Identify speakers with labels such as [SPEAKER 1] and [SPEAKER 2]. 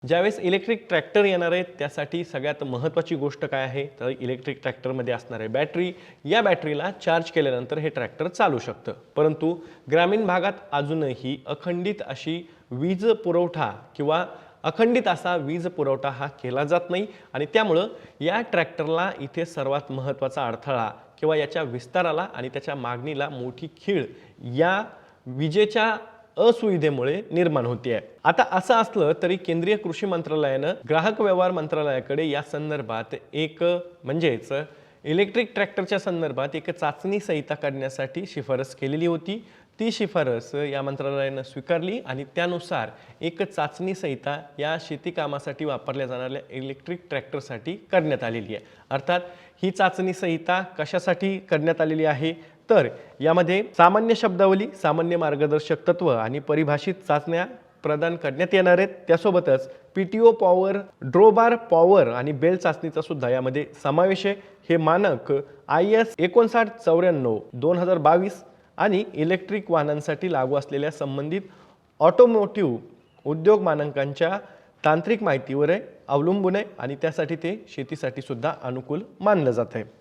[SPEAKER 1] ज्यावेळेस electric tractor येणार आहे त्यासाठी सगळ्यात महत्त्वाची गोष्ट काय आहे तर इलेक्ट्रिक ट्रॅक्टरमध्ये असणारे बॅटरी, या बॅटरीला चार्ज केल्यानंतर हे ट्रॅक्टर चालू शकतं। परंतु ग्रामीण भागात अजूनही अखंडित अशी वीज पुरवठा किंवा अखंडित असा वीज पुरवठा हा केला जात नाही आणि त्यामुळे या ट्रॅक्टरला इथे सर्वात महत्त्वाचा अडथळा किंवा याच्या विस्ताराला आणि त्याच्या मागणीला मोठी खीळ या विजेच्या असुविधेमुळे निर्माण होते आहे। आता असं असलं तरी केंद्रीय कृषी मंत्रालयानं ग्राहक व्यवहार मंत्रालयाकडे या संदर्भात एक म्हणजेच इलेक्ट्रिक ट्रॅक्टरच्या संदर्भात एक चाचणी संहिता काढण्यासाठी शिफारस केलेली होती। ती शिफारस या मंत्रालयानं स्वीकारली आणि त्यानुसार एक चाचणी संहिता या शेती कामासाठी वापरल्या जाणाऱ्या इलेक्ट्रिक ट्रॅक्टरसाठी करण्यात आलेली आहे। अर्थात ही चाचणी संहिता कशासाठी करण्यात आलेली आहे तर यामध्ये सामान्य शब्दावली, सामान्य मार्गदर्शक तत्व आणि परिभाषित चाचण्या प्रदान करण्यात येणार आहेत। त्यासोबतच पीटीओ पॉवर, ड्रोबार पॉवर आणि बेल चाचणीचा सुद्धा यामध्ये समावेश आहे। हे मानक IS 5994 2022 आणि इलेक्ट्रिक वाहनांसाठी लागू असलेल्या संबंधित ऑटोमोटिव्ह उद्योग मानकांच्या तांत्रिक माहितीवर अवलंबून आहे आणि त्यासाठी ते शेतीसाठी सुद्धा अनुकूल मानलं जात आहे।